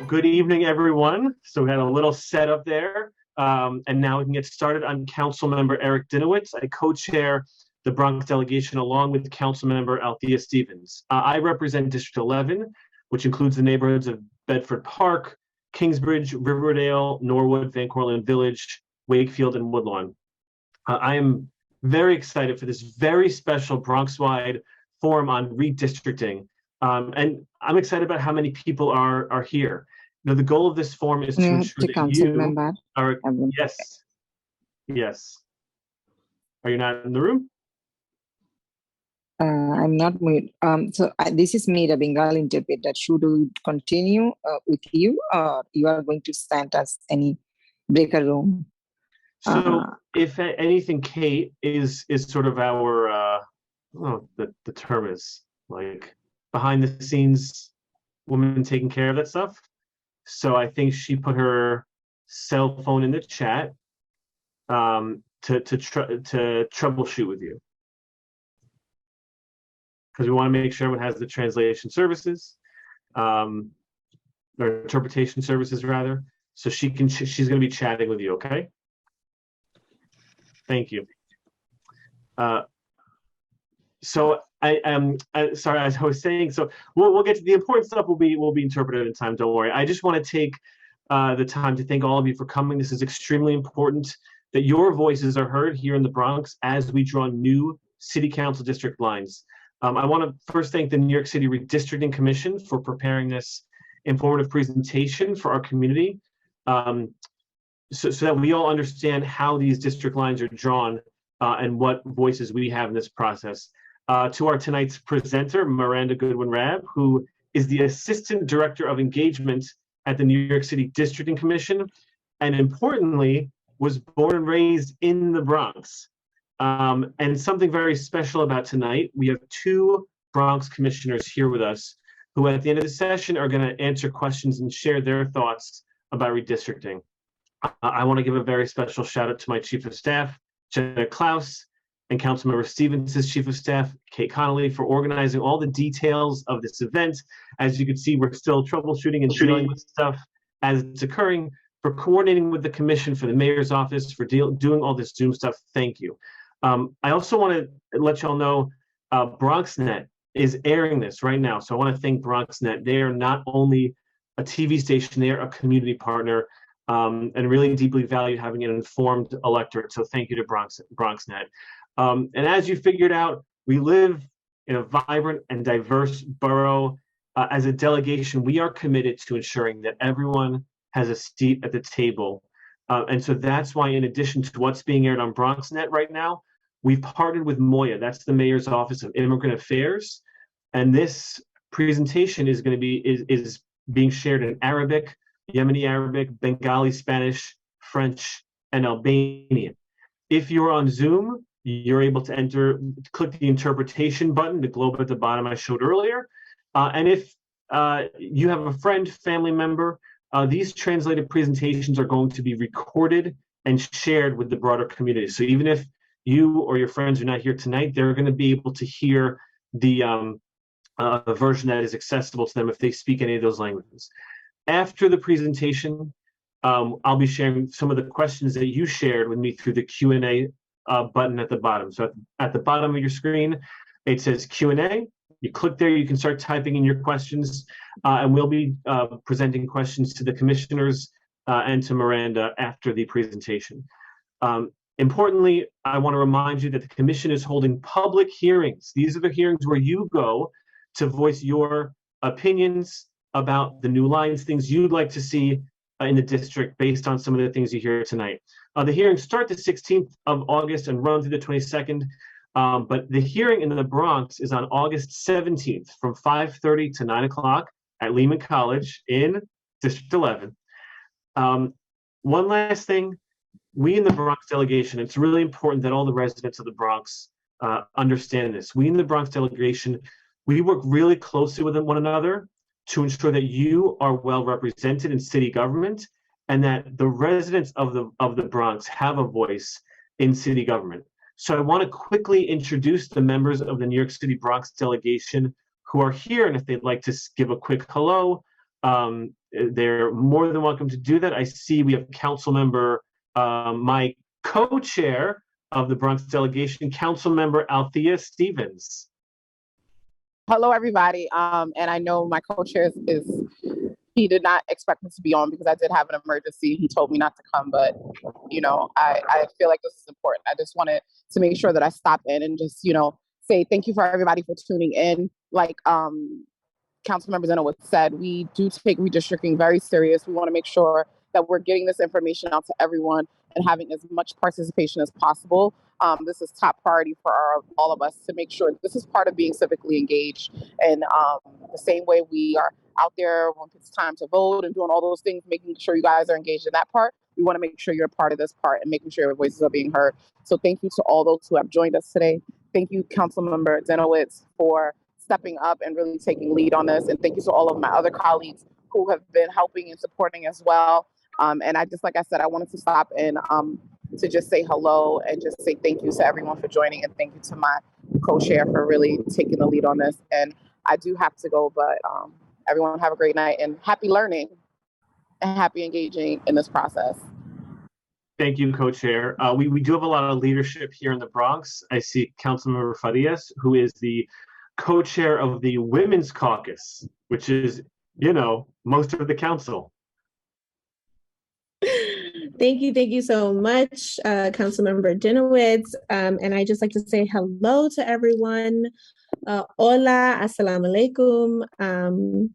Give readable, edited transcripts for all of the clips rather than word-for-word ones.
Good evening, everyone. So we had a little setup there, and now we can get started. I'm Council Member Eric Dinowitz. I co-chair the Bronx Delegation along with Council Member Althea Stevens. I represent District 11, which includes the neighborhoods of Bedford Park, Kingsbridge, Riverdale, Norwood, Van Cortlandt Village, Wakefield, and Woodlawn. I am very excited for this very special Bronx-wide forum on redistricting. And I'm excited about how many people are here. You know, the goal of this forum is to ensure that you are, yes. Are you not in the room? I'm not mute. This is me, the Bengali interpreter. Should we continue with you, or you are going to stand as any breaker room? So, if anything, Kate is sort of our the term is like behind the scenes woman taking care of that stuff. So I think she put her cell phone in the chat to troubleshoot with you, because we want to make sure everyone has the translation services, or interpretation services rather. So she's going to be chatting with you. Okay. Thank you. So I am sorry, as I was saying, so we'll get to the important stuff. Will be interpreted in time. Don't worry. I just want to take the time to thank all of you for coming. This is extremely important that your voices are heard here in the Bronx as we draw new city council district lines. I want to first thank the New York City Redistricting Commission for preparing this informative presentation for our community, so that we all understand how these district lines are drawn and what voices we have in this process. To our tonight's presenter, Miranda Goodwin-Rabb, who is the Assistant Director of Engagement at the New York City Districting Commission, and importantly, was born and raised in the Bronx. And something very special about tonight, we have two Bronx commissioners here with us who at the end of the session are going to answer questions and share their thoughts about redistricting. I want to give a very special shout out to my Chief of Staff, Jenna Klaus, and Councilmember Stevens' Chief of Staff, Kate Connolly, for organizing all the details of this event. As you can see, we're still troubleshooting and dealing with stuff as it's occurring, for coordinating with the commission, for the mayor's office, for doing all this Zoom stuff. Thank you. I also want to let y'all know BronxNet is airing this right now. So I want to thank BronxNet. They are not only a TV station, they are a community partner, and really deeply value having an informed electorate. So thank you to BronxNet. And as you figured out, we live in a vibrant and diverse borough. As a delegation, we are committed to ensuring that everyone has a seat at the table. And so that's why, in addition to what's being aired on BronxNet right now, we've partnered with Moya. That's the Mayor's Office of Immigrant Affairs. And this presentation is going to be is being shared in Arabic, Yemeni Arabic, Bengali Spanish, French, and Albanian. If you're on Zoom, you're able to click the interpretation button, the globe at the bottom I showed earlier. And if you have a friend, family member, these translated presentations are going to be recorded and shared with the broader community. So even if you or your friends are not here tonight, they're going to be able to hear the version that is accessible to them if they speak any of those languages. After the presentation, I'll be sharing some of the questions that you shared with me through the Q&A button at the bottom. So at the bottom of your screen, it says Q&A. You click there, you can start typing in your questions, and we'll be presenting questions to the commissioners and to Miranda after the presentation. Importantly, I want to remind you that the commission is holding public hearings. These are the hearings where you go to voice your opinions about the new lines, things you'd like to see in the district based on some of the things you hear tonight. The hearings start the 16th of August and run through the 22nd, but the hearing in the Bronx is on August 17th from 5:30 to 9 o'clock at Lehman College in District 11. One last thing, we in the Bronx Delegation, it's really important that all the residents of the Bronx understand this. We in the Bronx Delegation, we work really closely with one another to ensure that you are well represented in city government and that the residents of the Bronx have a voice in city government. So I want to quickly introduce the members of the New York City Bronx Delegation who are here, and if they'd like to give a quick hello, they're more than welcome to do that. I see we have council member, my co-chair of the Bronx Delegation, council member Althea Stevens. Hello, everybody. And I know my co-chair he did not expect me to be on because I did have an emergency. He told me not to come, but I feel like this is important. I just wanted to make sure that I stop in and just, say thank you for everybody for tuning in. Like Councilmember Zenowitz said, we do take redistricting very serious. We want to make sure that we're getting this information out to everyone and having as much participation as possible. This is top priority for all of us to make sure this is part of being civically engaged. And the same way we are out there when it's time to vote and doing all those things, making sure you guys are engaged in that part, we want to make sure you're a part of this part and making sure your voices are being heard. So thank you to all those who have joined us today. Thank you, Councilmember Zenowitz, for stepping up and really taking lead on this. And thank you to all of my other colleagues who have been helping and supporting as well. And I just, like I said, I wanted to stop and to just say hello and just say thank you to everyone for joining, and thank you to my co-chair for really taking the lead on this. And I do have to go, but everyone have a great night and happy learning and happy engaging in this process. Thank you, co-chair. We do have a lot of leadership here in the Bronx. I see Councilmember Farias, who is the co-chair of the Women's Caucus, which is, most of the council. Thank you so much, Councilmember Dinowitz. And I just like to say hello to everyone. Hola, assalamu alaikum.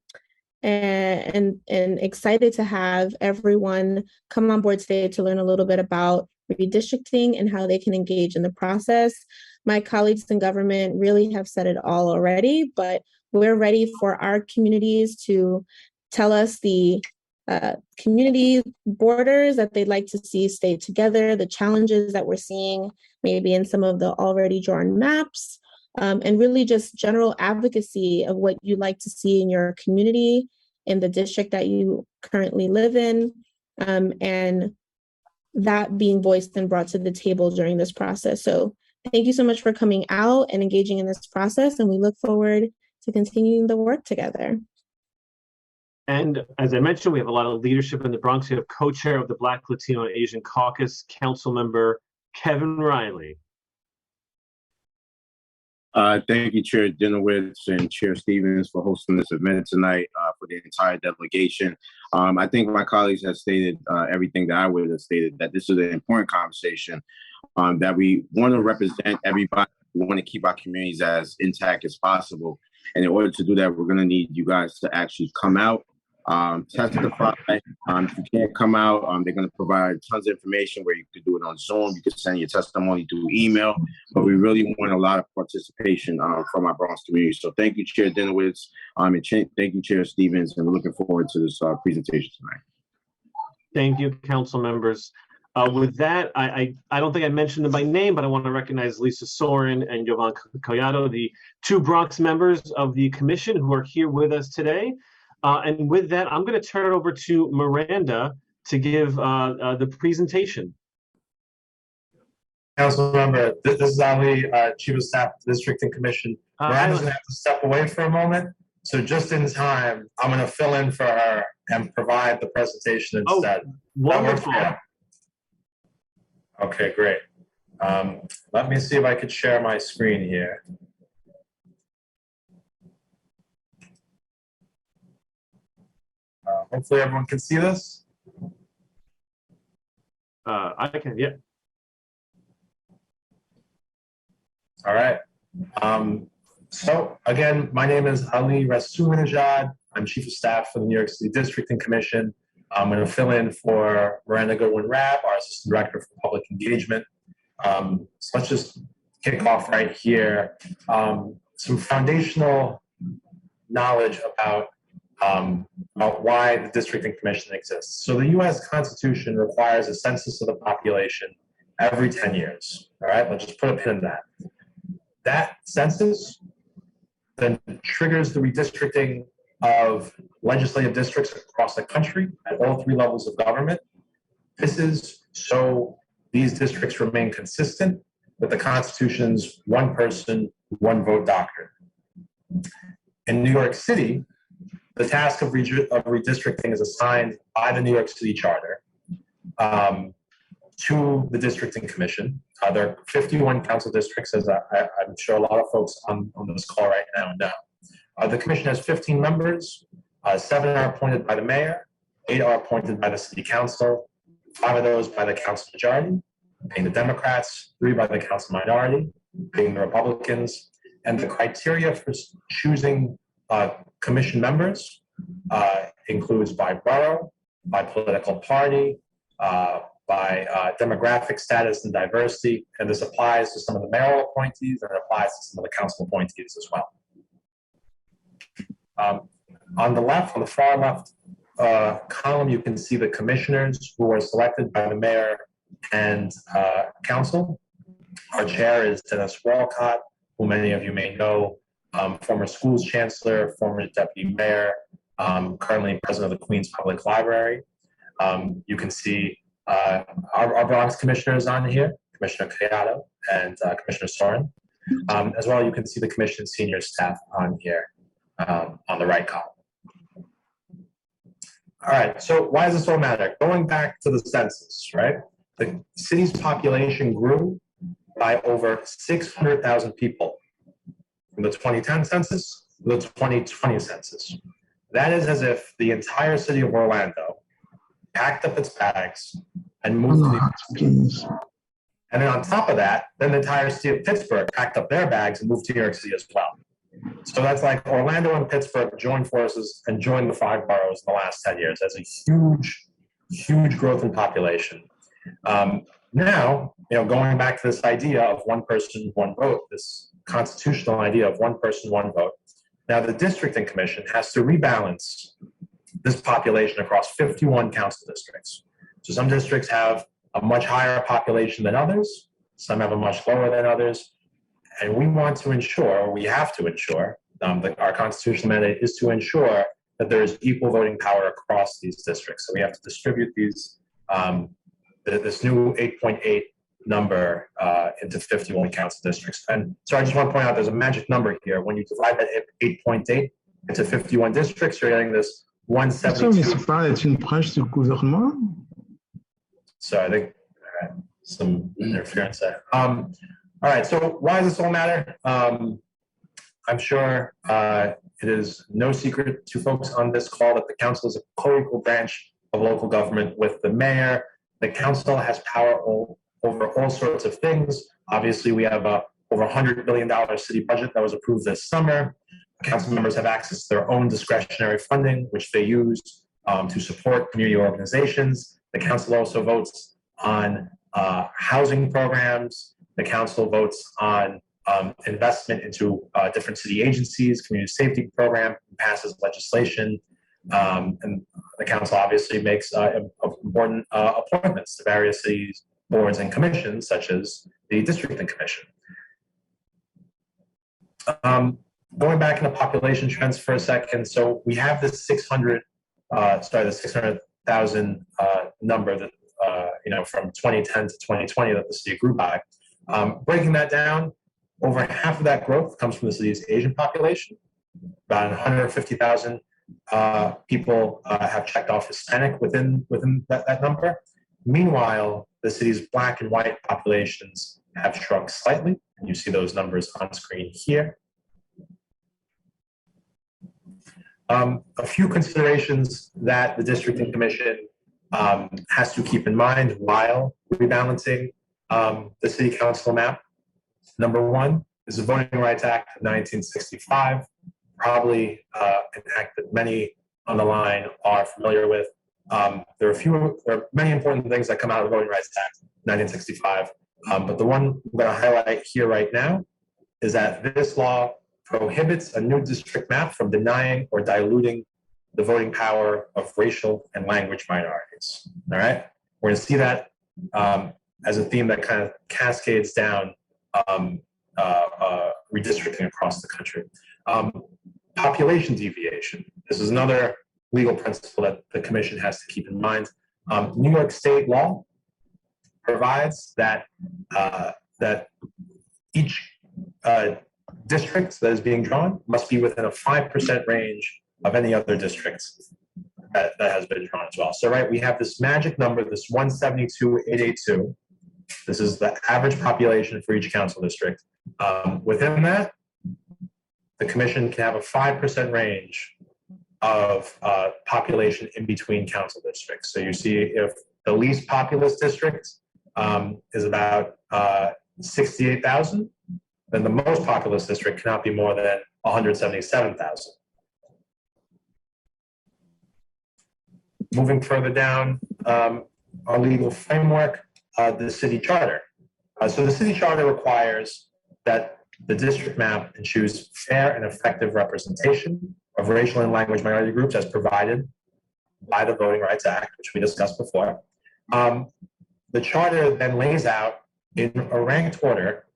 And excited to have everyone come on board today to learn a little bit about redistricting and how they can engage in the process. My colleagues in government really have said it all already, but we're ready for our communities to tell us the community borders that they'd like to see stay together, the challenges that we're seeing maybe in some of the already drawn maps, and really just general advocacy of what you'd like to see in your community, in the district that you currently live in, and that being voiced and brought to the table during this process. So thank you so much for coming out and engaging in this process, and we look forward to continuing the work together. And as I mentioned, we have a lot of leadership in the Bronx. We have co-chair of the Black, Latino, and Asian Caucus, Council Member Kevin Riley. Thank you, Chair Dinowitz and Chair Stevens, for hosting this event tonight for the entire delegation. I think my colleagues have stated everything that I would have stated, that this is an important conversation, that we want to represent everybody. We want to keep our communities as intact as possible. And in order to do that, we're going to need you guys to actually come out, testify. If you can't come out, they're going to provide tons of information where you could do it on Zoom. You could send your testimony through email, but we really want a lot of participation from our Bronx community. So thank you, Chair Dinowitz, and thank you, Chair Stevens, and we're looking forward to this presentation tonight. Thank you, council members. With that, I don't think I mentioned them by name, but I want to recognize Lisa Soren and Jovan Collado, the two Bronx members of the commission who are here with us today. And with that, I'm going to turn it over to Miranda to give the presentation. Council member, this is Ali, Chief of Staff of the Districting Commission. Miranda's going to have to step away for a moment. So just in time, I'm going to fill in for her and provide the presentation instead. Oh, wonderful. Okay, great. Let me see if I could share my screen here. Hopefully everyone can see this. I can, yeah. All right. So again, my name is Ali Rasulmanajad. I'm Chief of Staff for the New York City Districting Commission. I'm going to fill in for Miranda Goodwin-Rabb, our Assistant Director for Public Engagement. So let's just kick off right here. Some foundational knowledge about why the Districting Commission exists. So the U.S. Constitution requires a census of the population every 10 years. All right, let's just put a pin in that. That census then triggers the redistricting of legislative districts across the country at all three levels of government. This is so these districts remain consistent with the Constitution's one person, one vote doctrine. In New York City, the task of redistricting is assigned by the New York City Charter to the Districting Commission. There are 51 council districts, as I'm sure a lot of folks on this call right now know. The commission has 15 members. 7 are appointed by the mayor, 8 are appointed by the city council, 5 of those by the council majority, being the Democrats, 3 by the council minority, being the Republicans. And the criteria for choosing commission members includes by borough, by political party, by demographic status and diversity, and this applies to some of the mayoral appointees and it applies to some of the council appointees as well. On the left, on the far left column, you can see the commissioners who were selected by the mayor and council. Our chair is Dennis Walcott, who many of you may know, former schools chancellor, former deputy mayor, currently president of the Queens Public Library. You can see our Bronx commissioners on here, Commissioner Collado and Commissioner Soren. As well, you can see the commission's senior staff on here on the right column. All right, so why does this all matter? Going back to the census, right? The city's population grew by over 600,000 people from the 2010 census to the 2020 census. That is as if the entire city of Orlando packed up its bags and moved to New York City. And then on top of that, then the entire city of Pittsburgh packed up their bags and moved to New York City as well. So that's like Orlando and Pittsburgh joined forces and joined the 5 boroughs in the last 10 years. That's a huge, huge growth in population. Now, going back to this idea of one person, one vote, this constitutional idea of one person, one vote. Now the Districting Commission has to rebalance this population across 51 council districts. So some districts have a much higher population than others. Some have a much lower than others. And we want to ensure, or we have to ensure, that our constitutional mandate is to ensure that there is equal voting power across these districts. So we have to distribute these, this new 8.8 number into 51 council districts. And so I just want to point out there's a magic number here. When you divide that 8.8 into 51 districts, you're getting this 172. So I think some interference there. All right, so why does this all matter? I'm sure it is no secret to folks on this call that the council is a co-equal branch of local government with the mayor. The council has power over all sorts of things. Obviously, we have a over $100 billion city budget that was approved this summer. Council members have access to their own discretionary funding, which they use to support community organizations. The council also votes on housing programs. The council votes on investment into different city agencies, community safety program, passes legislation, and the council obviously makes important appointments to various cities, boards, and commissions, such as the Districting Commission. Going back into population trends for a second, so we have this 600,000 number that from 2010 to 2020 that the city grew by. Breaking that down, over half of that growth comes from the city's Asian population. About 150,000 people have checked off Hispanic within that number. Meanwhile, the city's Black and white populations have shrunk slightly. You see those numbers on screen here. A few considerations that the Districting Commission has to keep in mind while rebalancing the city council map. Number one is the Voting Rights Act of 1965, probably an act that many on the line are familiar with. There are many important things that come out of the Voting Rights Act of 1965, but the one I'm going to highlight here right now is that this law prohibits a new district map from denying or diluting the voting power of racial and language minorities. All right, we're going to see that as a theme that kind of cascades down redistricting across the country. Population deviation. This is another legal principle that the commission has to keep in mind. New York state law provides that that each district that is being drawn must be within a 5% range of any other districts that has been drawn as well. So, right, we have this magic number, this 172,882. This is the average population for each council district. Within that, the commission can have a 5% range of population in between council districts. So you see if the least populous district is about 68,000, then the most populous district cannot be more than 177,000. Moving further down our legal framework, the city charter. So the city charter requires that the district map ensures fair and effective representation of racial and language minority groups as provided by the Voting Rights Act, which we discussed before. The charter then lays out in a ranked order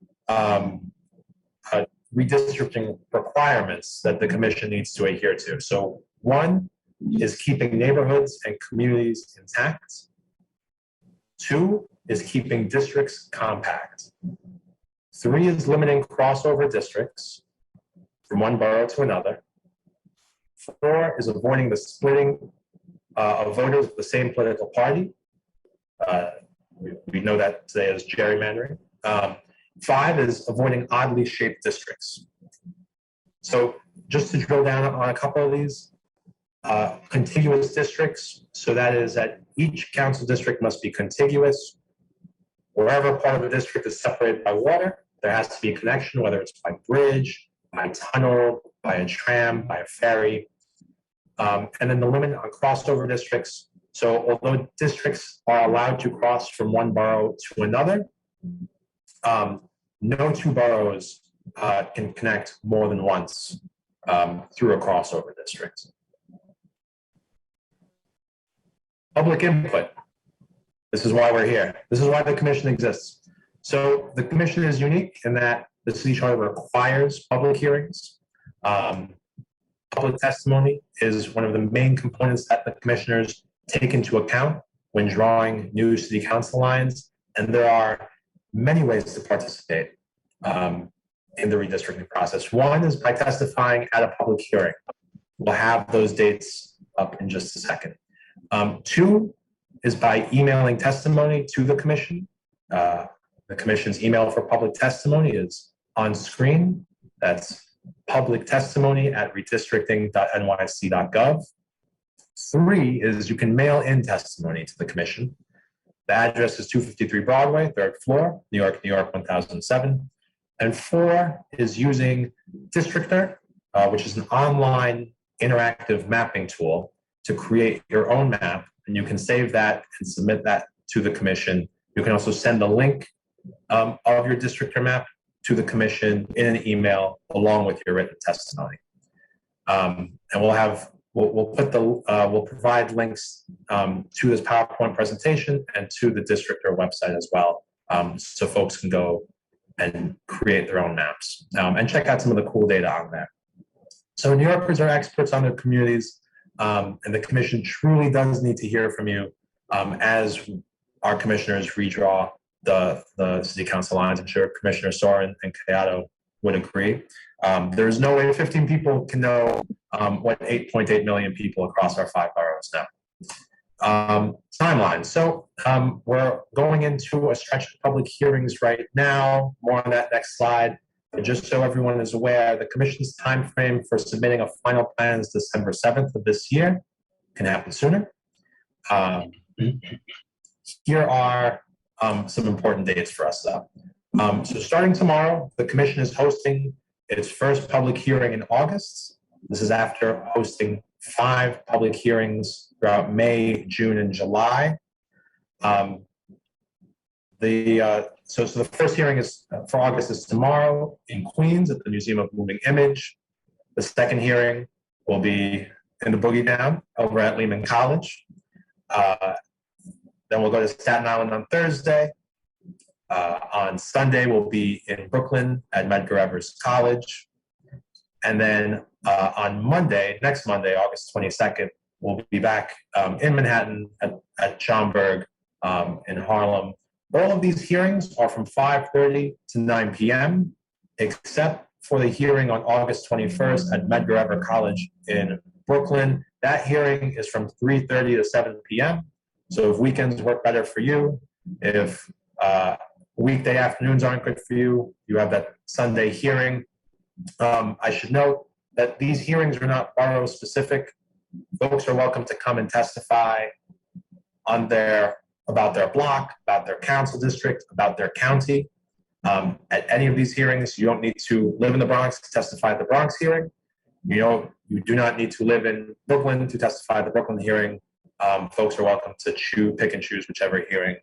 redistricting requirements that the commission needs to adhere to. So one is keeping neighborhoods and communities intact. Two is keeping districts compact. Three is limiting crossover districts from one borough to another. Four is avoiding the splitting of voters of the same political party. We know that today as gerrymandering. Five is avoiding oddly shaped districts. So just to drill down on a couple of these, contiguous districts. So that is that each council district must be contiguous. Wherever part of the district is separated by water, there has to be a connection, whether it's by bridge, by tunnel, by a tram, by a ferry. And then the limit on crossover districts. So although districts are allowed to cross from one borough to another, no two boroughs can connect more than once through a crossover district. Public input. This is why we're here. This is why the commission exists. So the commission is unique in that the city charter requires public hearings. Public testimony is one of the main components that the commissioners take into account when drawing new city council lines. And there are many ways to participate in the redistricting process. One is by testifying at a public hearing. We'll have those dates up in just a second. Two is by emailing testimony to the commission. The commission's email for public testimony is on screen. That's public testimony at redistricting.nyc.gov. Three is you can mail in testimony to the commission. The address is 253 Broadway, 3rd floor, New York, New York, 1007. And four is using Districter, which is an online interactive mapping tool to create your own map. And you can save that and submit that to the commission. You can also send a link of your Districter map to the commission in an email along with your written testimony. And we'll provide links to this PowerPoint presentation and to the Districter website as well, so folks can go and create their own maps and check out some of the cool data on there. So New Yorkers are experts on their communities, and the commission truly does need to hear from you as our commissioners redraw the city council lines. I'm sure Commissioner Soren and Kayato would agree. There's no way 15 people can know what 8.8 million people across our 5 boroughs know. Timeline. So we're going into a stretch of public hearings right now. More on that next slide. But just so everyone is aware, the commission's timeframe for submitting a final plan is December 7th of this year. Can happen sooner. Here are some important dates for us though. So starting tomorrow, the commission is hosting its first public hearing in August. This is after hosting 5 public hearings throughout May, June, and July. So the first hearing is for August is tomorrow in Queens at the Museum of Moving Image. The second hearing will be in the Boogie Down over at Lehman College. Then we'll go to Staten Island on Thursday. On Sunday, we'll be in Brooklyn at Medgar Evers College. And then on Monday, next Monday, August 22nd, we'll be back in Manhattan at Schomburg in Harlem. All of these hearings are from 5:30 to 9 p.m., except for the hearing on August 21st at Medgar Evers College in Brooklyn. That hearing is from 3:30 to 7 p.m. So if weekends work better for you, if weekday afternoons aren't good for you, you have that Sunday hearing. I should note that these hearings are not borough specific. Folks are welcome to come and testify on about their block, about their council district, about their county. At any of these hearings, you don't need to live in the Bronx to testify at the Bronx hearing. You do not need to live in Brooklyn to testify at the Brooklyn hearing. Folks are welcome to pick and choose whichever hearing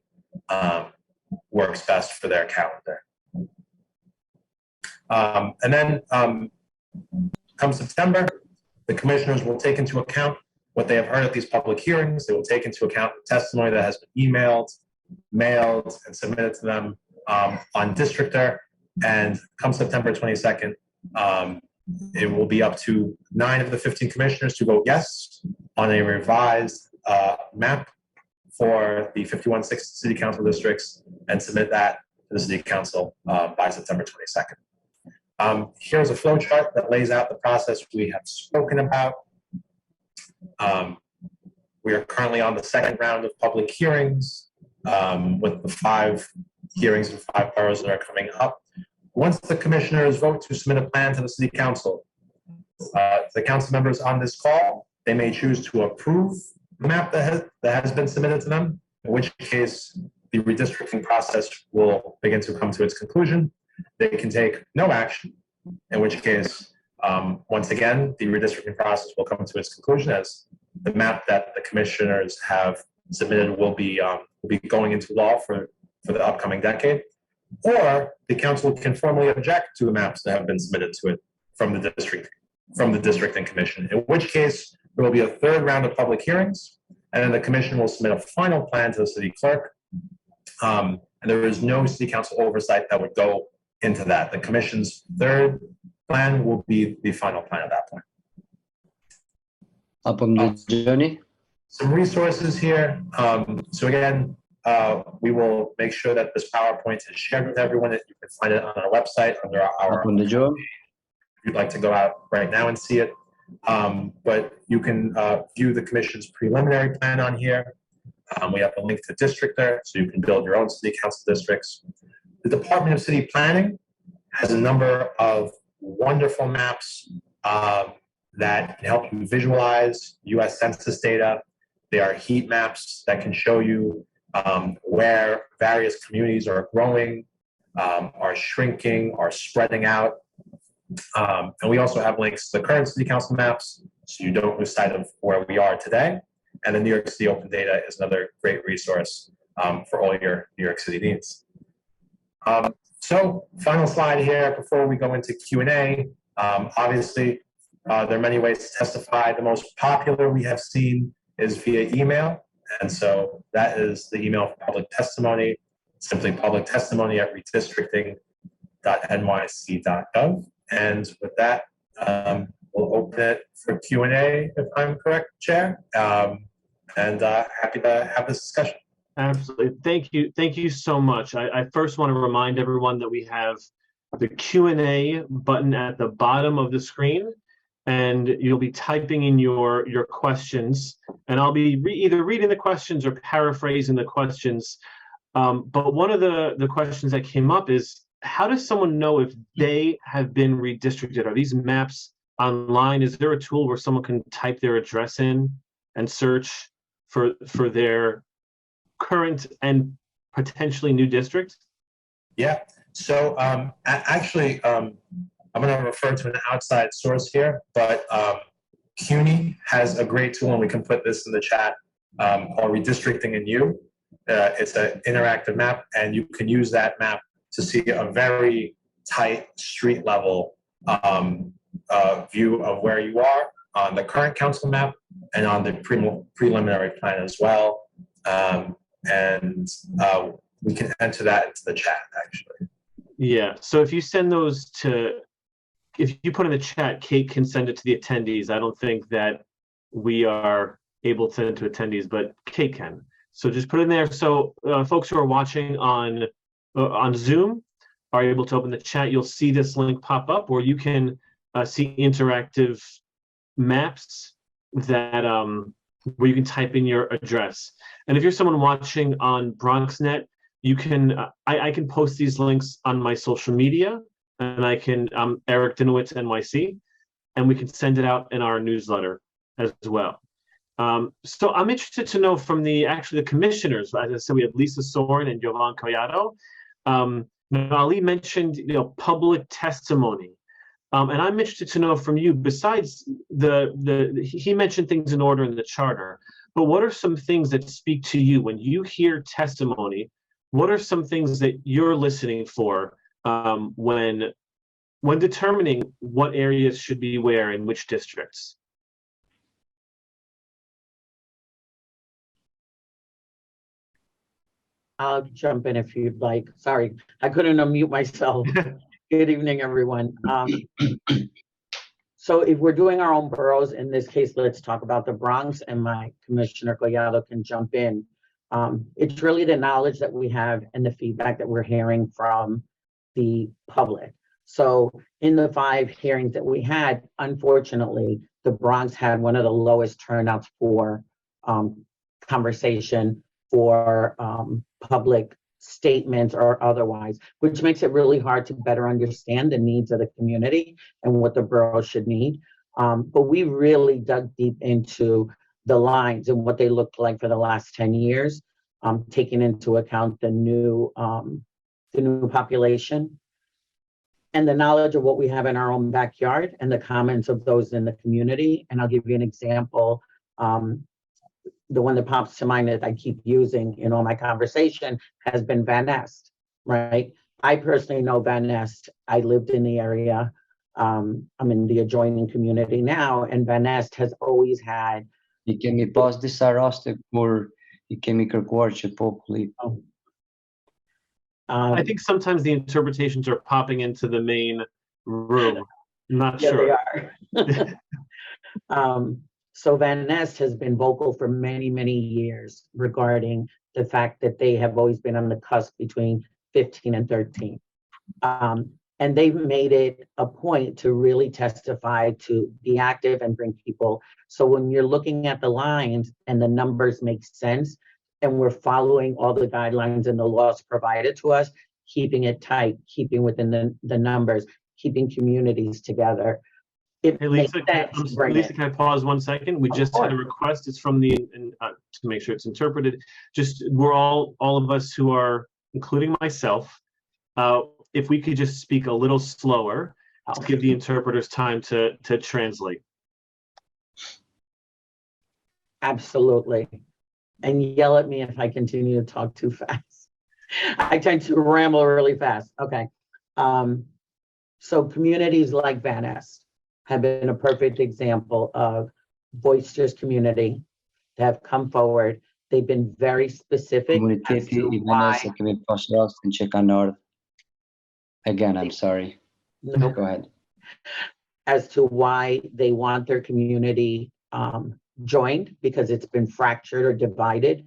works best for their calendar. And then come September, the commissioners will take into account what they have heard at these public hearings. They will take into account the testimony that has been emailed, mailed, and submitted to them on Districter. And come September 22nd, it will be up to 9 of the 15 commissioners to vote yes on a revised map for the 51 city council districts and submit that to the city council by September 22nd. Here's a flow chart that lays out the process we have spoken about. We are currently on the second round of public hearings with the 5 hearings in 5 boroughs that are coming up. Once the commissioners vote to submit a plan to the city council, the council members on this call, they may choose to approve the map that has been submitted to them, in which case the redistricting process will begin to come to its conclusion. They can take no action, in which case, once again, the redistricting process will come to its conclusion as the map that the commissioners have submitted will be going into law for the upcoming decade. Or the council can formally object to the maps that have been submitted to it from the districting commission, in which case there will be a 3rd round of public hearings, and then the commission will submit a final plan to the city clerk. And there is no city council oversight that would go into that. The commission's 3rd plan will be the final plan at that point. Up on the journey. Some resources here. So again, we will make sure that this PowerPoint is shared with everyone. That you can find it on our website under our. Up on the job. If you'd like to go out right now and see it, but you can view the commission's preliminary plan on here. We have a link to Districter, so you can build your own city council districts. The Department of City Planning has a number of wonderful maps that can help you visualize U.S. Census data. They are heat maps that can show you where various communities are growing, are shrinking, are spreading out. And we also have links to the current city council maps, so you don't lose sight of where we are today. And the New York City Open Data is another great resource for all your New York City needs. So final slide here before we go into Q&A. Obviously, there are many ways to testify. The most popular we have seen is via email. And so that is the email for public testimony, simply publictestimony@redistricting.nyc.gov. And with that, we'll open it for Q&A if I'm correct, Chair. And happy to have this discussion. Absolutely. Thank you so much. I first want to remind everyone that we have the Q&A button at the bottom of the screen, and you'll be typing in your questions, and I'll be either reading the questions or paraphrasing the questions. But one of the questions that came up is, how does someone know if they have been redistricted? Are these maps online? Is there a tool where someone can type their address in and search for their current and potentially new district? Yeah. So actually, I'm going to refer to an outside source here, but CUNY has a great tool, and we can put this in the chat, called Redistricting in You. It's an interactive map, and you can use that map to see a very tight street level view of where you are on the current council map and on the preliminary plan as well. And we can enter that into the chat, actually. Yeah, so if you send those if you put in the chat, Kate can send it to the attendees. I don't think that we are able to send it to attendees, but Kate can. So just put it in there. So folks who are watching on Zoom are able to open the chat. You'll see this link pop up, or you can see interactive maps that where you can type in your address. And if you're someone watching on BronxNet, you can I can post these links on my social media, and I can Eric Dinowitz NYC, and we can send it out in our newsletter as well. So I'm interested to know from the commissioners. As I said, we have Lisa Soren and Jovan Collado. Now, Ali mentioned public testimony. And I'm interested to know from you, besides he mentioned things in order in the charter, but what are some things that speak to you when you hear testimony? What are some things that you're listening for when determining what areas should be where in which districts? I'll jump in if you'd like. Sorry, I couldn't unmute myself. Good evening, everyone. So if we're doing our own boroughs, in this case, let's talk about the Bronx, and my Commissioner Collado can jump in. It's really the knowledge that we have and the feedback that we're hearing from the public. So in the 5 hearings that we had, unfortunately, the Bronx had one of the lowest turnouts for conversation, for public statements or otherwise, which makes it really hard to better understand the needs of the community and what the borough should need. But we really dug deep into the lines and what they looked like for the last 10 years, taking into account the new population and the knowledge of what we have in our own backyard and the comments of those in the community. And I'll give you an example. The one that pops to mind that I keep using in all my conversation has been Van Nest, right? I personally know Van Nest. I lived in the area. I'm in the adjoining community now, and Van Nest has always had. I kemi pas disa raste kur I kemi kërkuar që populli. I think sometimes the interpretations are popping into the main room. I'm not Yeah, sure. they are. So Van Nest has been vocal for many, many years regarding the fact that they have always been on the cusp between 15 and 13. And they've made it a point to really testify, to be active and bring people. So when you're looking at the lines and the numbers make sense, and we're following all the guidelines and the laws provided to us, keeping it tight, keeping within the numbers, keeping communities together. Hey, Lisa, can I pause 1 second? We just had a request. It's from to make sure it's interpreted. Just we're all of us who are, including myself, if we could just speak a little slower to give the interpreters time to translate. Absolutely. And yell at me if I continue to talk too fast. I tend to ramble really fast. Okay. So communities like Van Nest have been a perfect example of boisterous community that have come forward. They've been very specific as to why. Again, I'm sorry. No. Go ahead. As to why they want their community joined, because it's been fractured or divided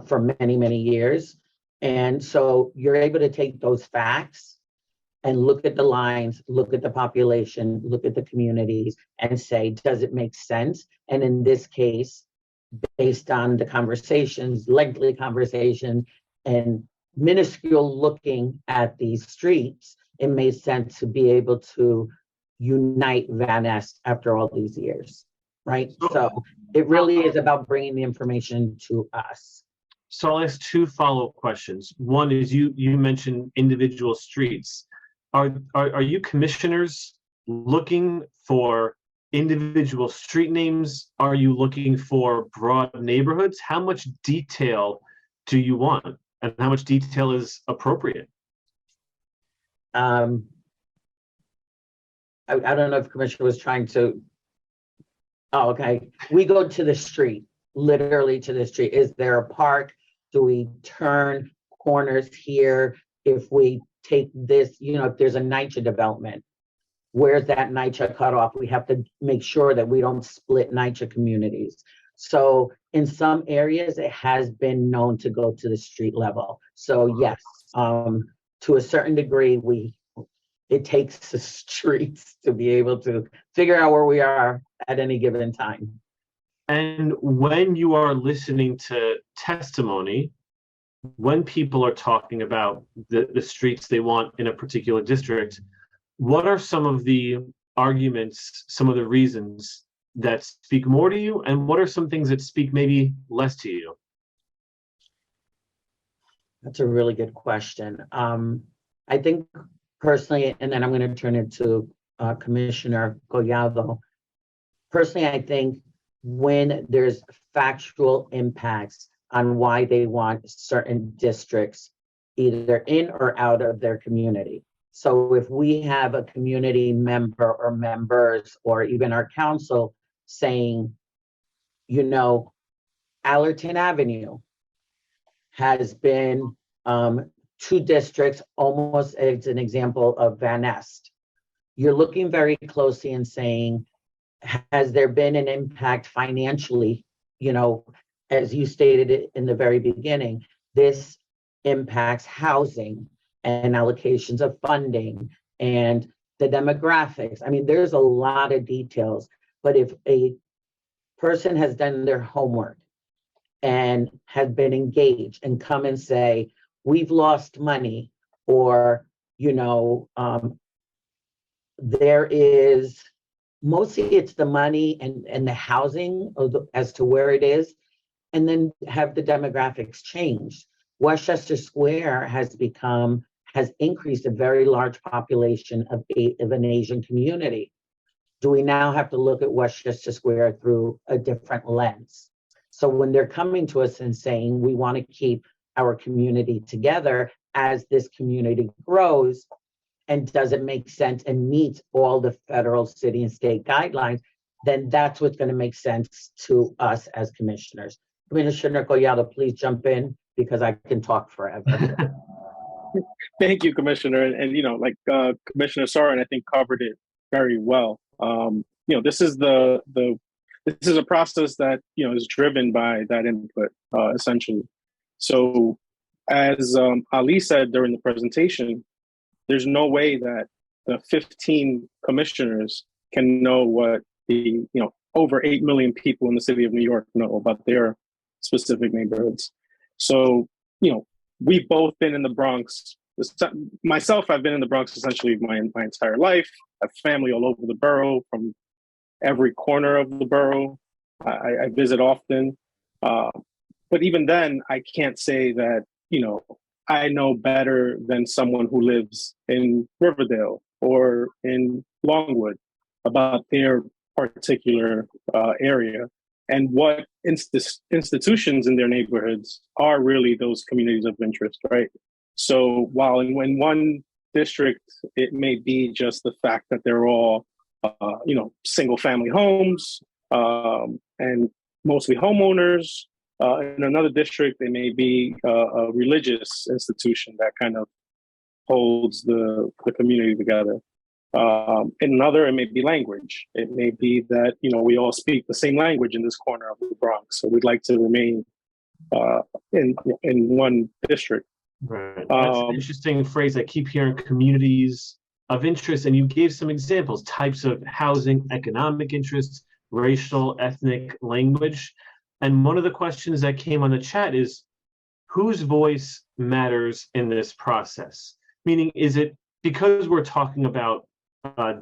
for many, many years. And so you're able to take those facts and look at the lines, look at the population, look at the communities, and say, does it make sense? And in this case, based on the conversations, lengthy conversations, and minuscule looking at these streets, it made sense to be able to unite Van Nest after all these years, right? So it really is about bringing the information to us. So I'll ask 2 follow-up questions. One is you mentioned individual streets. Are you commissioners looking for individual street names? Are you looking for broad neighborhoods? How much detail do you want, and how much detail is appropriate? I don't know if Commissioner was trying to. Oh, okay. We go to the street, literally to the street. Is there a park? Do we turn corners here? If we take this, if there's a NYCHA development, where's that NYCHA cutoff? We have to make sure that we don't split NYCHA communities. So in some areas, it has been known to go to the street level. So yes, to a certain degree, it takes the streets to be able to figure out where we are at any given time. And when you are listening to testimony, when people are talking about the streets they want in a particular district, what are some of the arguments, some of the reasons that speak more to you, and what are some things that speak maybe less to you? That's a really good question. I think personally, and then I'm going to turn it to Commissioner Collado. Personally, I think when there's factual impacts on why they want certain districts either in or out of their community. So if we have a community member or members or even our council saying, you know, Allerton Avenue has been 2 districts, almost as an example of Van Nest. You're looking very closely and saying, has there been an impact financially? You know, as you stated it in the very beginning, this impacts housing and allocations of funding and the demographics. I mean, there's a lot of details, but if a person has done their homework and has been engaged and come and say, we've lost money, or, you know, there is, mostly it's the money and the housing as to where it is, and then have the demographics changed. Westchester Square has increased a very large population of an Asian community. Do we now have to look at Westchester Square through a different lens? So when they're coming to us and saying, we want to keep our community together as this community grows, and does it make sense and meet all the federal, city, and state guidelines, then that's what's going to make sense to us as commissioners. Commissioner Collado, please jump in because I can talk forever. Thank you, Commissioner. And you know, like Commissioner Soren, I think covered it very well. You know, this is this is a process that, you know, is driven by that input, essentially. So, as Ali said during the presentation, there's no way that the 15 commissioners can know what the, you know, over 8 million people in the city of New York know about their specific neighborhoods. So, you know, we've both been in the Bronx. Myself, I've been in the Bronx essentially my entire life. I have family all over the borough, from every corner of the borough. I visit often. But even then, I can't say that, you know, I know better than someone who lives in Riverdale or in Longwood about their particular area and what institutions in their neighborhoods are really those communities of interest, right? So while in one district, it may be just the fact that they're all, you know, single family homes and mostly homeowners. In another district, it may be a religious institution that kind of holds the community together. In another, it may be language. It may be that, you know, we all speak the same language in this corner of the Bronx, so we'd like to remain in one district. Right. That's an interesting phrase. I keep hearing communities of interest, and you gave some examples, types of housing, economic interests, racial, ethnic, language. And one of the questions that came on the chat is, whose voice matters in this process? Meaning, is it because we're talking about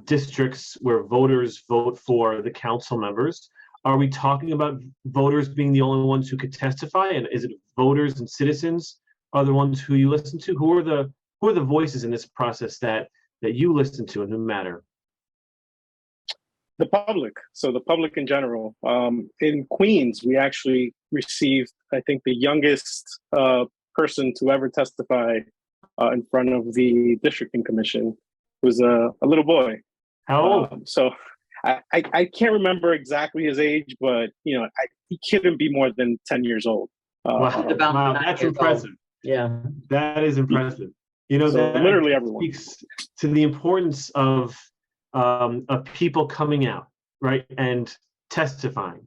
districts where voters vote for the council members, are we talking about voters being the only ones who could testify? And is it voters and citizens are the ones who you listen to? Who are the voices in this process that you listen to and who matter? The public. So the public in general. In Queens, we actually received, I think, the youngest person to ever testify in front of the districting commission. It was a little boy. How old? So I can't remember exactly his age, but you know, he couldn't be more than 10 years old. Wow, that's impressive. Yeah, that is impressive. You know, so that literally everyone speaks to the importance of people coming out, right, and testifying.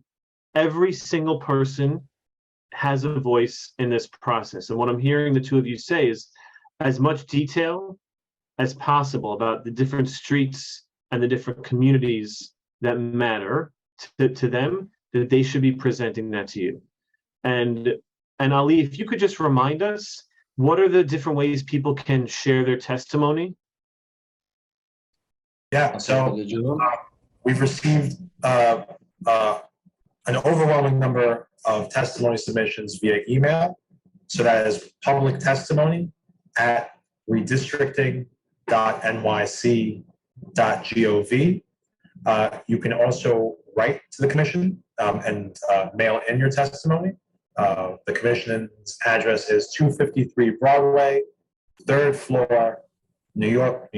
Every single person has a voice in this process. And what I'm hearing the two of you say is as much detail as possible about the different streets and the different communities that matter to them, that they should be presenting that to you. And Ali, if you could just remind us, what are the different ways people can share their testimony? Yeah, so we've received an overwhelming number of testimony submissions via email. So that is public testimony at redistricting.nyc.gov. You can also write to the commission and mail in your testimony. The commission's address is 253 Broadway, 3rd floor, New York,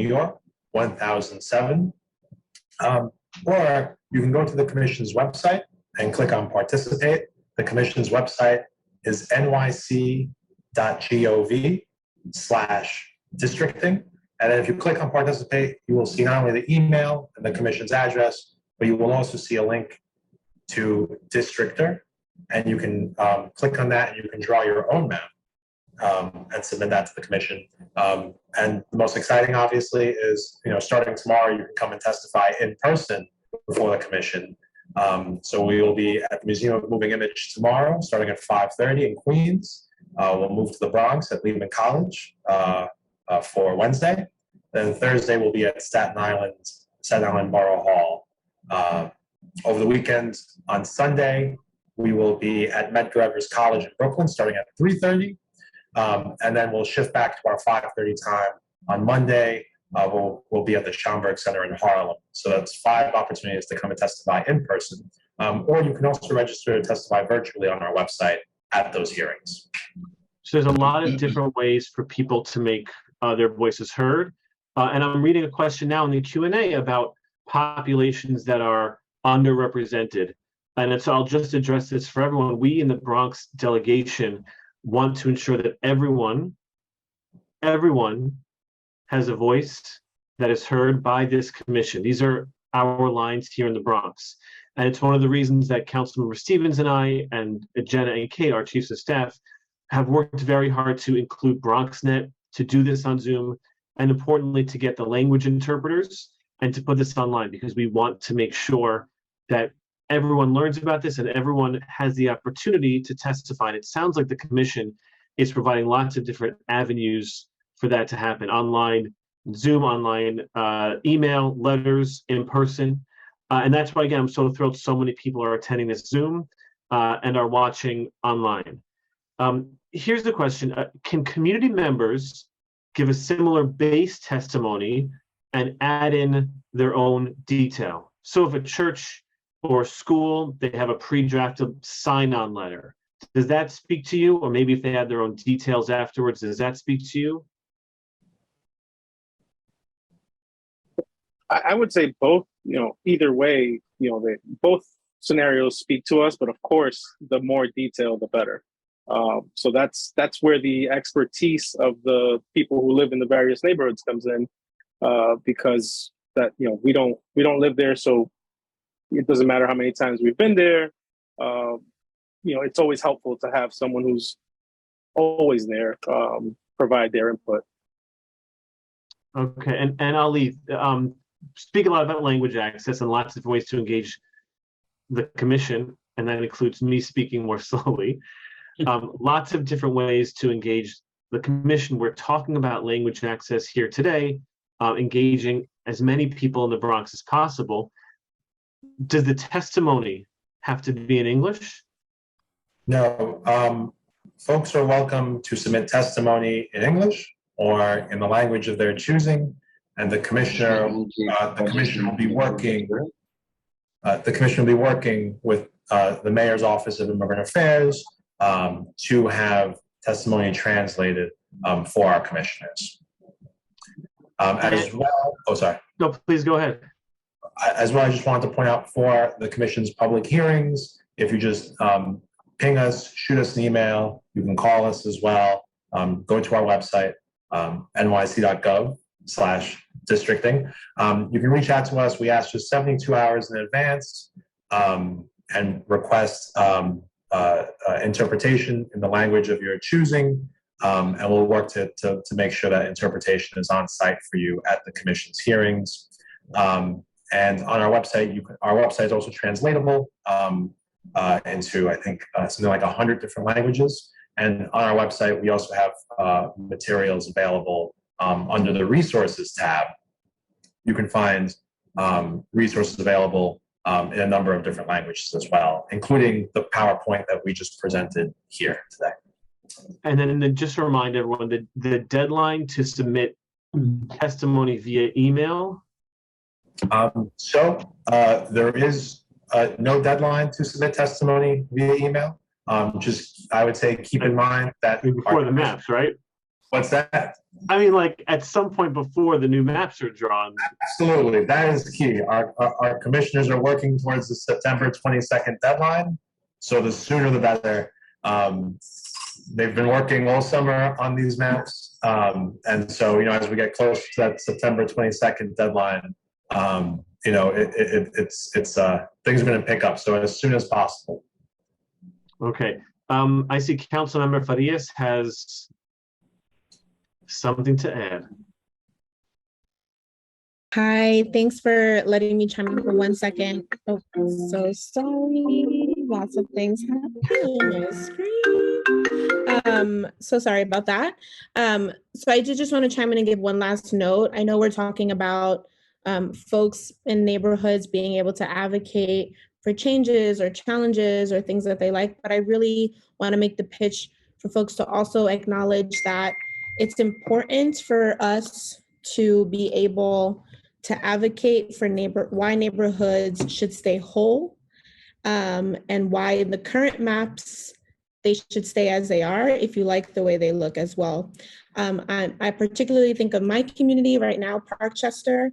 1007. Or you can go to the commission's website and click on participate. The commission's website is nyc.gov/districting. And then if you click on participate, you will see not only the email and the commission's address, but you will also see a link to Districtor. And you can click on that and you can draw your own map and submit that to the commission. And the most exciting, obviously, is starting tomorrow, you can come and testify in person before the commission. So we will be at the Museum of Moving Image tomorrow, starting at 5:30 in Queens. We'll move to the Bronx at Lehman College for Wednesday. Then Thursday we'll be at Staten Island Borough Hall. Over the weekend on Sunday, we will be at Medgar College in Brooklyn, starting at 3:30. And then we'll shift back to our 5:30 time on Monday. We'll be at the Schomburg Center in Harlem. So that's 5 opportunities to come and testify in person. Or you can also register to testify virtually on our website at those hearings. So there's a lot of different ways for people to make their voices heard. And I'm reading a question now in the Q&A about populations that are underrepresented. And so I'll just address this for everyone. We in the Bronx Delegation want to ensure that everyone has a voice that is heard by this commission. These are our lines here in the Bronx. And it's one of the reasons that Councilmember Stevens and I and Jenna and Kate, our chiefs of staff, have worked very hard to include BronxNet, to do this on Zoom, and importantly, to get the language interpreters and to put this online, because we want to make sure that everyone learns about this and everyone has the opportunity to testify. And it sounds like the commission is providing lots of different avenues for that to happen: online, Zoom, online, email, letters, in person. And that's why, again, I'm so thrilled so many people are attending this Zoom and are watching online. Here's the question. Can community members give a similar base testimony and add in their own detail? So if a church or school, they have a pre-drafted sign-on letter, does that speak to you? Or maybe if they add their own details afterwards, does that speak to you? I would say both, either way, both scenarios speak to us, but of course, the more detail, the better. So that's where the expertise of the people who live in the various neighborhoods comes in, because that, we don't live there. So it doesn't matter how many times we've been there. It's always helpful to have someone who's always there, provide their input. Okay, and Ali, speak a lot about language access and lots of ways to engage the commission, and that includes me speaking more slowly. Lots of different ways to engage the commission. We're talking about language access here today, engaging as many people in the Bronx as possible. Does the testimony have to be in English? No, folks are welcome to submit testimony in English or in the language of their choosing, and the commissioner will be working. The commission will be working with the mayor's office of immigrant affairs to have testimony translated for our commissioners. As well, oh, sorry. No, please go ahead. As well, I just wanted to point out for the commission's public hearings, if you just ping us, shoot us an email, you can call us as well. Go to our website, nyc.gov/districting. You can reach out to us. We ask just 72 hours in advance and request interpretation in the language of your choosing, and we'll work to make sure that interpretation is on site for you at the commission's hearings. And on our website, our website is also translatable. into, I think, something like 100 different languages. And on our website, we also have materials available under the resources tab. You can find resources available in a number of different languages as well, including the PowerPoint that we just presented here today. And then just to remind everyone that the deadline to submit testimony via email. There is no deadline to submit testimony via email. Just, I would say, keep in mind that before the maps, right? What's that? I mean, like at some point before the new maps are drawn. Absolutely, that is key. Our commissioners are working towards the September 22nd deadline, so the sooner the better. They've been working all summer on these maps, and so as we get close to that September 22nd deadline, it's things are going to pick up. So as soon as possible. Okay. I see Councilmember Farias has something to add. Hi, thanks for letting me chime in for 1 second. Oh, so sorry. Lots of things happening on my screen. So sorry about that. So I did just want to chime in and give one last note. I know we're talking about folks in neighborhoods being able to advocate for changes or challenges or things that they like, but I really want to make the pitch for folks to also acknowledge that it's important for us to be able to advocate for why neighborhoods should stay whole, and why in the current maps they should stay as they are if you like the way they look as well. I particularly think of my community right now, Parkchester.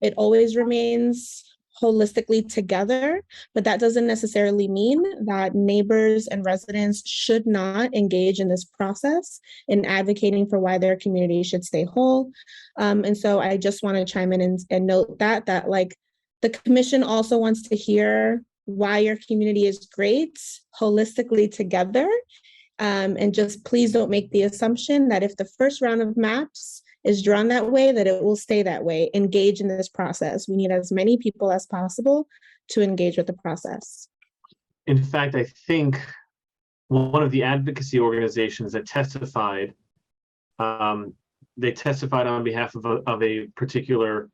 It always remains holistically together, but that doesn't necessarily mean that neighbors and residents should not engage in this process in advocating for why their community should stay whole. And so I just want to chime in and note that like the commission also wants to hear why your community is great holistically together. And just please don't make the assumption that if the first round of maps is drawn that way, that it will stay that way. Engage in this process. We need as many people as possible to engage with the process. In fact, I think one of the advocacy organizations that testified, they testified on behalf of a particular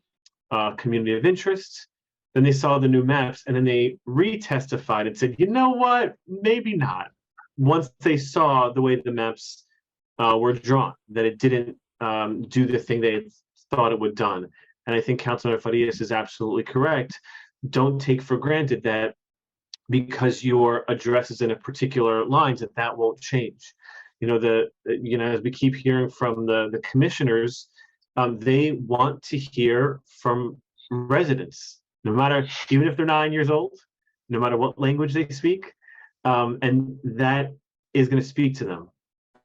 community of interest. Then they saw the new maps and then they retestified and said, you know what, maybe not. Once they saw the way the maps were drawn, that it didn't do the thing they thought it would done. And I think Councilor Farias is absolutely correct. Don't take for granted that because your address is in a particular lines that won't change. As we keep hearing from the commissioners, they want to hear from residents, even if they're 9 years old, no matter what language they speak, and that is going to speak to them.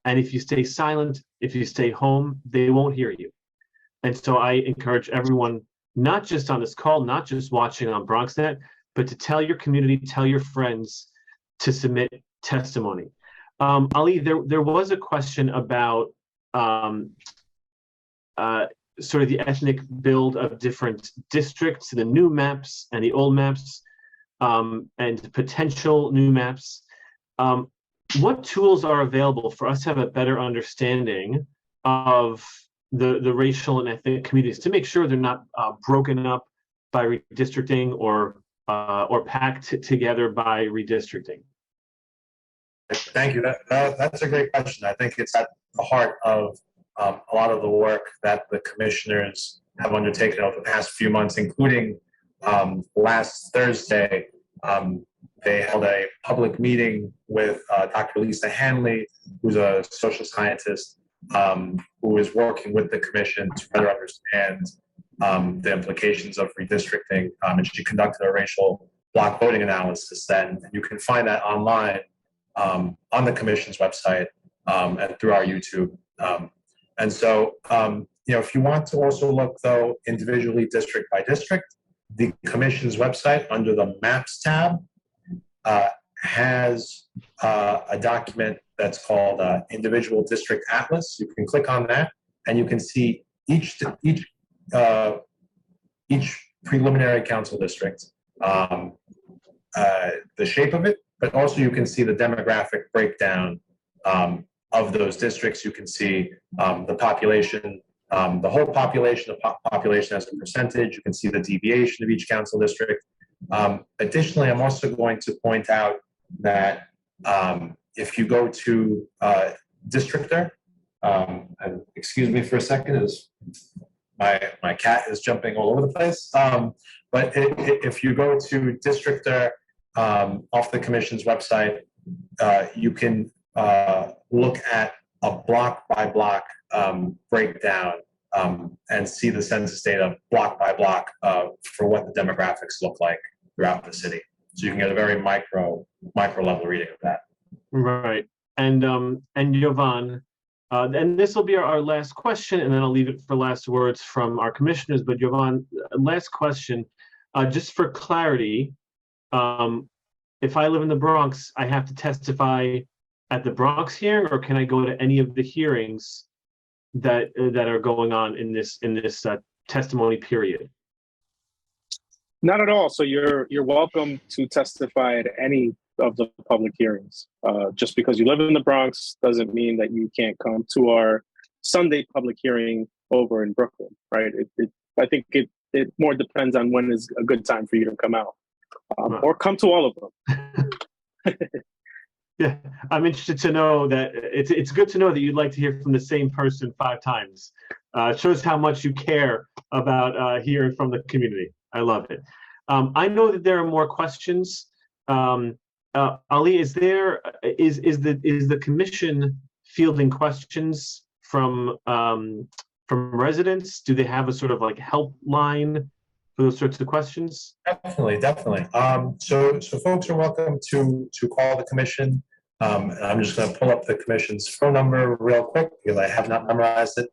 And if you stay silent, if you stay home, they won't hear you. And so I encourage everyone, not just on this call, not just watching on BronxNet, but to tell your community, tell your friends to submit testimony. Ali, there was a question about sort of the ethnic build of different districts, the new maps and the old maps, and potential new maps. What tools are available for us to have a better understanding of the racial and ethnic communities to make sure they're not broken up by redistricting or packed together by redistricting? Thank you. That's a great question. I think it's at the heart of a lot of the work that the commissioners have undertaken over the past few months, including last Thursday. They held a public meeting with Dr. Lisa Hanley, who's a social scientist who is working with the commission to better understand the implications of redistricting. And she conducted a racial block voting analysis then. You can find that online on the commission's website and through our YouTube. And so, if you want to also look, though, individually district by district, the commission's website under the Maps tab has a document that's called Individual District Atlas. You can click on that, and you can see each preliminary council district, the shape of it, but also you can see the demographic breakdown of those districts. You can see the population, the whole population, the population as a percentage. You can see the deviation of each council district. Additionally, I'm also going to point out that if you go to Districtor, and excuse me for a second, as my cat is jumping all over the place. But if you go to Districtor off the commission's website, you can look at a block by block breakdown and see the census data block by block for what the demographics look like throughout the city. So you can get a very micro level reading of that. Right. And Jovan, and this will be our last question, and then I'll leave it for last words from our commissioners. But Jovan, last question, just for clarity, if I live in the Bronx, I have to testify at the Bronx hearing, or can I go to any of the hearings that are going on in this testimony period? Not at all. So you're welcome to testify at any of the public hearings. Just because you live in the Bronx doesn't mean that you can't come to our Sunday public hearing over in Brooklyn, right? I think it more depends on when is a good time for you to come out, or come to all of them. Yeah, I'm interested to know that it's good to know that you'd like to hear from the same person 5 times. It shows how much you care about hearing from the community. I love it. I know that there are more questions. Ali, is the commission fielding questions from residents? Do they have a sort of like helpline for those sorts of questions? Definitely. So folks are welcome to call the commission. And I'm just going to pull up the commission's phone number real quick because I have not memorized it.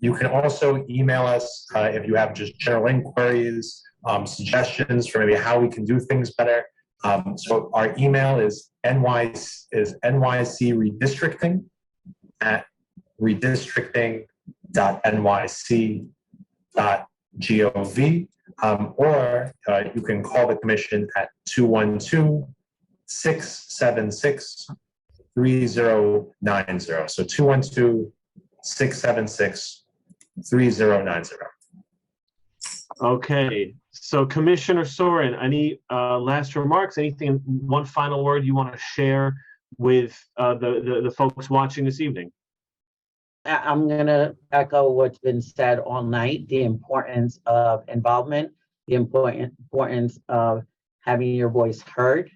You can also email us if you have just general inquiries, suggestions for maybe how we can do things better. So our email is nyc redistricting@redistricting.nyc.gov, or you can call the commission at 212-676-3090. So 212-676-3090. Okay. So Commissioner Soren, any last remarks? Anything, one final word you want to share with the folks watching this evening? I'm going to echo what's been said all night, the importance of involvement, the importance of having your voice heard.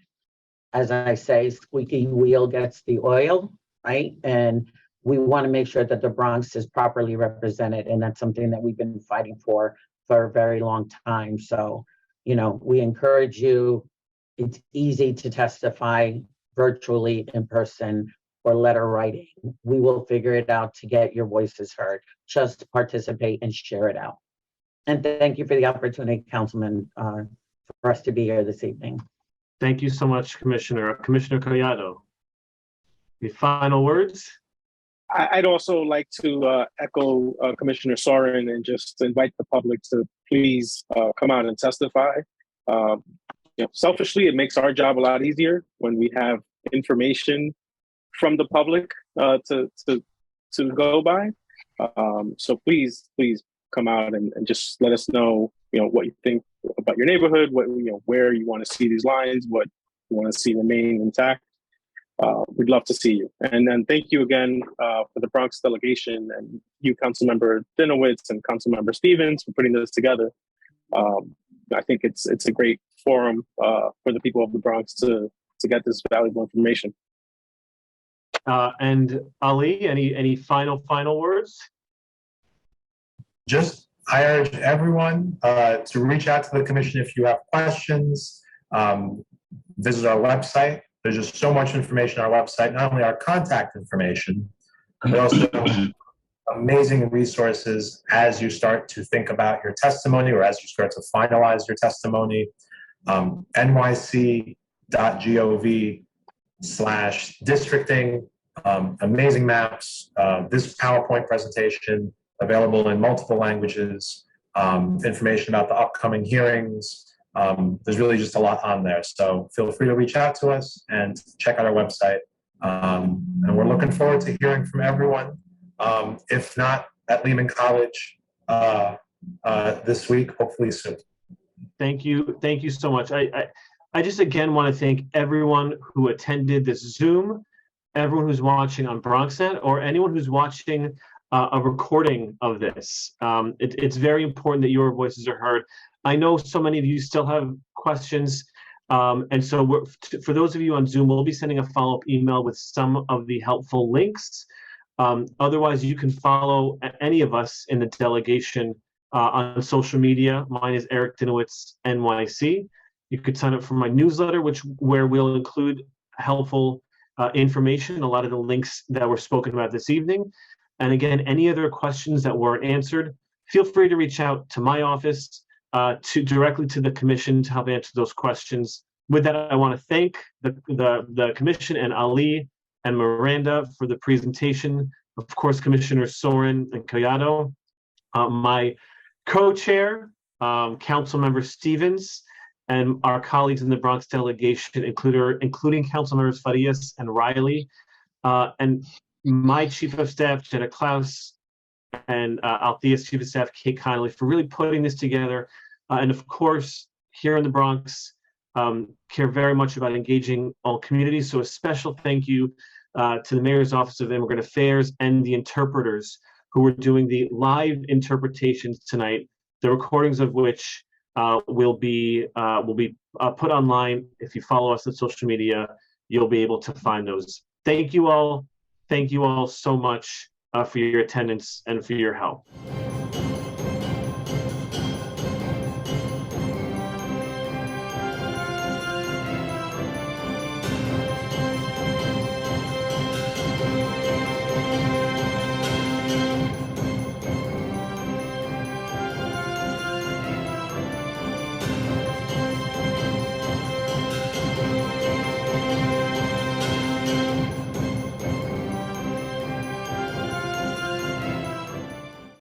As I say, squeaky wheel gets the oil, right? And we want to make sure that the Bronx is properly represented, and that's something that we've been fighting for a very long time. So, we encourage you. It's easy to testify virtually, in person, or letter writing. We will figure it out to get your voices heard. Just participate and share it out. And thank you for the opportunity, Councilman, for us to be here this evening. Thank you so much, Commissioner. Commissioner Collado, the final words? I'd also like to echo Commissioner Soren and just invite the public to please come out and testify. Selfishly, it makes our job a lot easier when we have information from the public to go by. So please come out and just let us know, what you think about your neighborhood, where you want to see these lines, what you want to see remain intact. We'd love to see you. And then thank you again for the Bronx delegation and you, Councilmember Dinowitz and Councilmember Stevens, for putting this together. I think it's a great forum for the people of the Bronx to get this valuable information. And Ali, any final words? I urge everyone to reach out to the commission if you have questions. Visit our website. There's just so much information on our website, not only our contact information, but also amazing resources as you start to think about your testimony or as you start to finalize your testimony. nyc.gov/districting, amazing maps, this PowerPoint presentation available in multiple languages, information about the upcoming hearings, There's really just a lot on there. So feel free to reach out to us and check out our website. And we're looking forward to hearing from everyone. If not at Lehman College this week, hopefully soon. Thank you. Thank you so much. I just again want to thank everyone who attended this Zoom, everyone who's watching on BronxNet, or anyone who's watching a recording of this. It's very important that your voices are heard. I know so many of you still have questions. And so for those of you on Zoom, we'll be sending a follow-up email with some of the helpful links. Otherwise, you can follow any of us in the delegation on social media. Mine is Eric Dinowitz, NYC. You could sign up for my newsletter, where we'll include helpful information, a lot of the links that were spoken about this evening. And again, any other questions that weren't answered, feel free to reach out to my office, directly to the commission to help answer those questions. With that, I want to thank the commission and Ali and Miranda for the presentation. Of course, Commissioner Soren and Collado, my co-chair, Councilmember Stevens, and our colleagues in the Bronx Delegation, including Councilmembers Farias and Riley, and my Chief of Staff, Jenna Klaus, and Althea's Chief of Staff, Kate Connolly, for really putting this together. And of course, here in the Bronx, care very much about engaging all communities. So a special thank you to the Mayor's Office of Immigrant Affairs and the interpreters who were doing the live interpretations tonight, the recordings of which will be put online. If you follow us on social media, you'll be able to find those. Thank you all. Thank you all so much for your attendance and for your help.